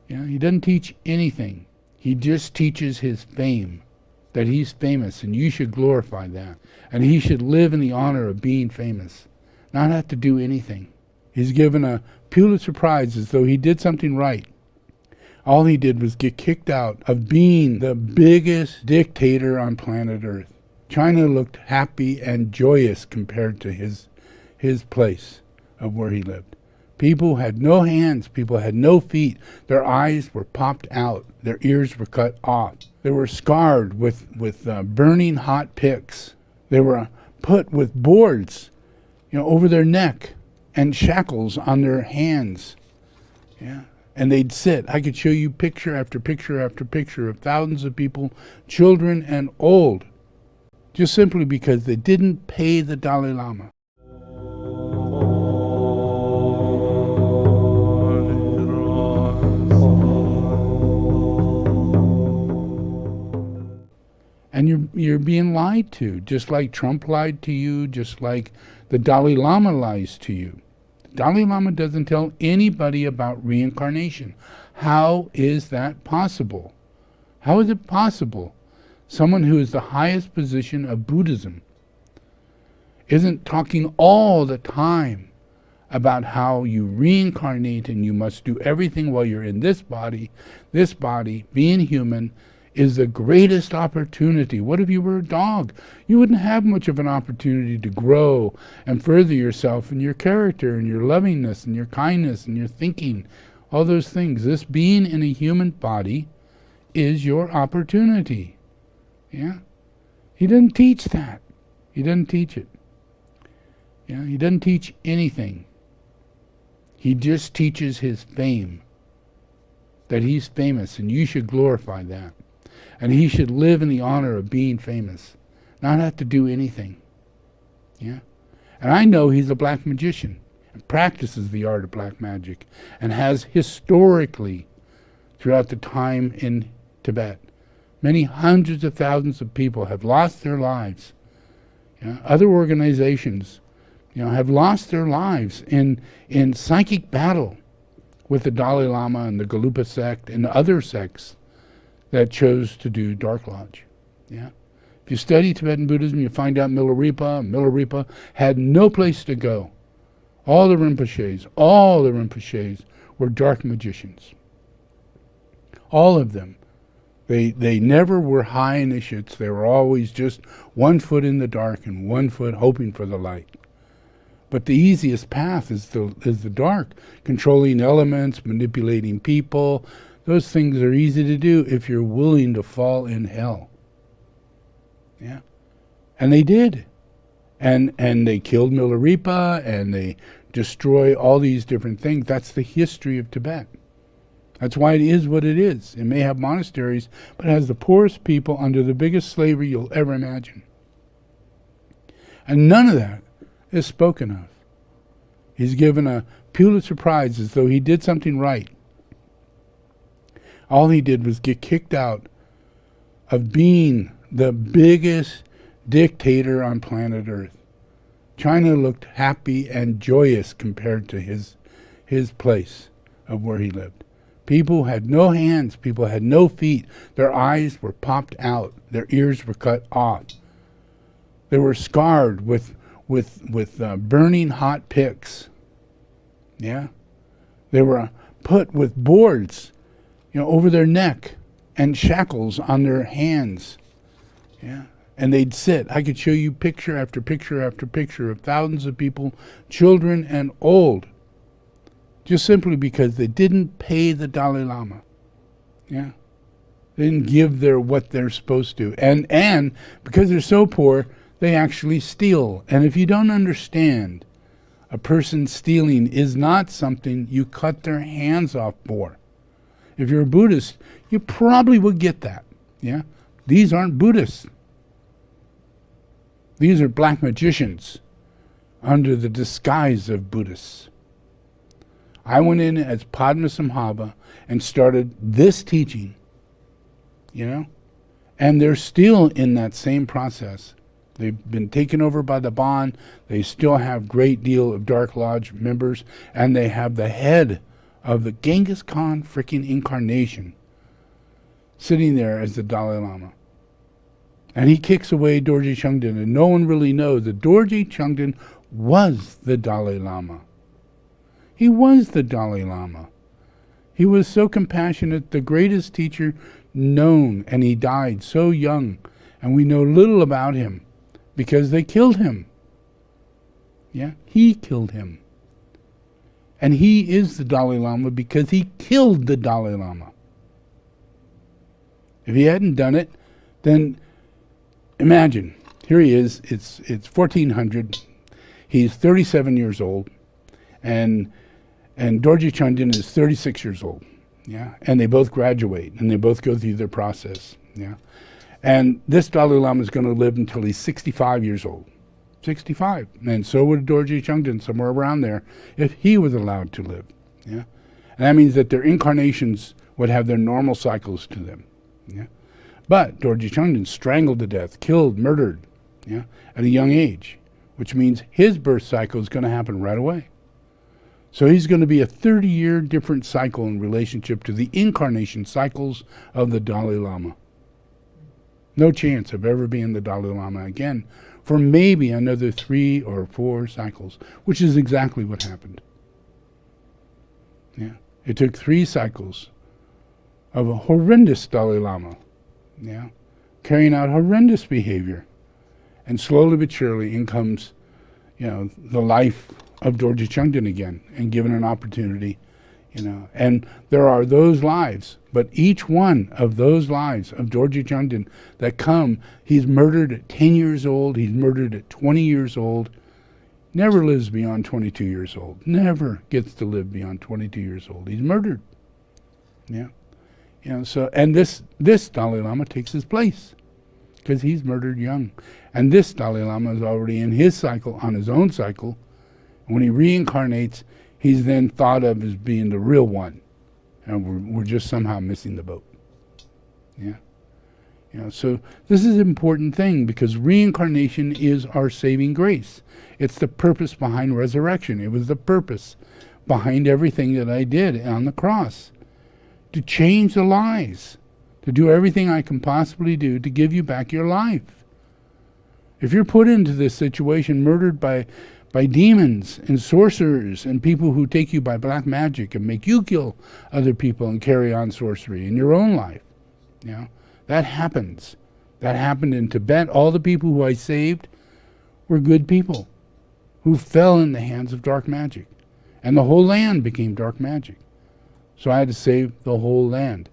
Yeah, he doesn't teach anything. He just teaches his fame, that he's famous and you should glorify that. And he should live in the honor of being famous, not have to do anything. He's given a Pulitzer Prize as though he did something right. All he did was get kicked out of being the biggest dictator on planet Earth. China looked happy and joyous compared to his place of where he lived. People had no hands, people had no feet. Their eyes were popped out, their ears were cut off. They were scarred with burning hot picks. They were put with boards, over their neck and shackles on their hands. Yeah. And they'd sit. I could show you picture after picture after picture of thousands of people, children and old, just simply because they didn't pay the Dalai Lama. And you're being lied to, just like Trump lied to you, just like the Dalai Lama lies to you. The Dalai Lama doesn't tell anybody about reincarnation. How is that possible? How is it possible someone who is the highest position of Buddhism isn't talking all the time about how you reincarnate and you must do everything while you're in this body, being human, is the greatest opportunity. What if you were a dog? You wouldn't have much of an opportunity to grow and further yourself and your character and your lovingness and your kindness and your thinking, all those things. This being in a human body is your opportunity. Yeah? He doesn't teach that. He doesn't teach it. Yeah? He doesn't teach anything. He just teaches his fame, that he's famous and you should glorify that. And he should live in the honor of being famous, not have to do anything. Yeah? And I know he's a black magician and practices the art of black magic and has historically, throughout the time in Tibet, many hundreds of thousands of people have lost their lives. Yeah? Other organizations, have lost their lives in psychic battle with the Dalai Lama and the Gelugpa sect and other sects that chose to do Dark Lodge. Yeah? If you study Tibetan Buddhism, you find out Milarepa had no place to go. All the Rinpoches were dark magicians. All of them. They never were high initiates. They were always just 1 foot in the dark and 1 foot hoping for the light. But the easiest path is the dark, controlling elements, manipulating people. Those things are easy to do if you're willing to fall in hell. Yeah. And they did. And they killed Milarepa and they destroy all these different things. That's the history of Tibet. That's why it is what it is. It may have monasteries, but it has the poorest people under the biggest slavery you'll ever imagine. And none of that is spoken of. He's given a Pulitzer Prize as though he did something right. All he did was get kicked out of being the biggest dictator on planet Earth. China looked happy and joyous compared to his place of where he lived. People had no hands, people had no feet. Their eyes were popped out, their ears were cut off. They were scarred with burning hot picks. Yeah? They were put with boards, over their neck and shackles on their hands. Yeah? And they'd sit. I could show you picture after picture after picture of thousands of people, children and old, just simply because they didn't pay the Dalai Lama. Yeah? They didn't give what they're supposed to. And because they're so poor, they actually steal. And if you don't understand, a person stealing is not something you cut their hands off for. If you're a Buddhist, you probably would get that. Yeah? These aren't Buddhists. These are black magicians under the disguise of Buddhists. I went in as Padmasambhava and started this teaching, and they're still in that same process. They've been taken over by the Bon. They still have a great deal of Dark Lodge members, and they have the head of the Genghis Khan freaking incarnation sitting there as the Dalai Lama. And he kicks away Dorje Shugden, and no one really knows that Dorje Shugden was the Dalai Lama. He was the Dalai Lama. He was so compassionate, the greatest teacher known, and he died so young, and we know little about him because they killed him. Yeah, he killed him. And he is the Dalai Lama because he killed the Dalai Lama. If he hadn't done it, then imagine, here he is, it's 1400, he's 37 years old, and Dorje Shugden is 36 years old, yeah, and they both graduate, and they both go through their process, yeah, and this Dalai Lama is going to live until he's 65 years old, 65, and so would Dorje Shugden, somewhere around there, if he was allowed to live, yeah, and that means that their incarnations would have their normal cycles to them, yeah. But Dorje Shugden strangled to death, killed, murdered, yeah, at a young age, which means his birth cycle is going to happen right away. So he's going to be a 30-year different cycle in relationship to the incarnation cycles of the Dalai Lama. No chance of ever being the Dalai Lama again for maybe another 3 or 4 cycles, which is exactly what happened. Yeah, it took 3 cycles of a horrendous Dalai Lama, yeah, carrying out horrendous behavior, and slowly but surely in comes, the life of Dorje Shugden again, and given an opportunity, and there are those lives, but each one of those lives of Dorje Shugden that come, he's murdered at 10 years old, he's murdered at 20 years old, never lives beyond 22 years old, never gets to live beyond 22 years old. He's murdered, yeah. So, and this Dalai Lama takes his place because he's murdered young. And this Dalai Lama is already in his cycle, on his own cycle. And when he reincarnates, he's then thought of as being the real one. And we're just somehow missing the boat. Yeah. So this is an important thing because reincarnation is our saving grace. It's the purpose behind resurrection. It was the purpose behind everything that I did on the cross. To change the lies, to do everything I can possibly do to give you back your life. If you're put into this situation, murdered by demons and sorcerers and people who take you by black magic and make you kill other people and carry on sorcery in your own life, that happens. That happened in Tibet. All the people who I saved were good people who fell in the hands of dark magic, and the whole land became dark magic. So I had to save the whole land.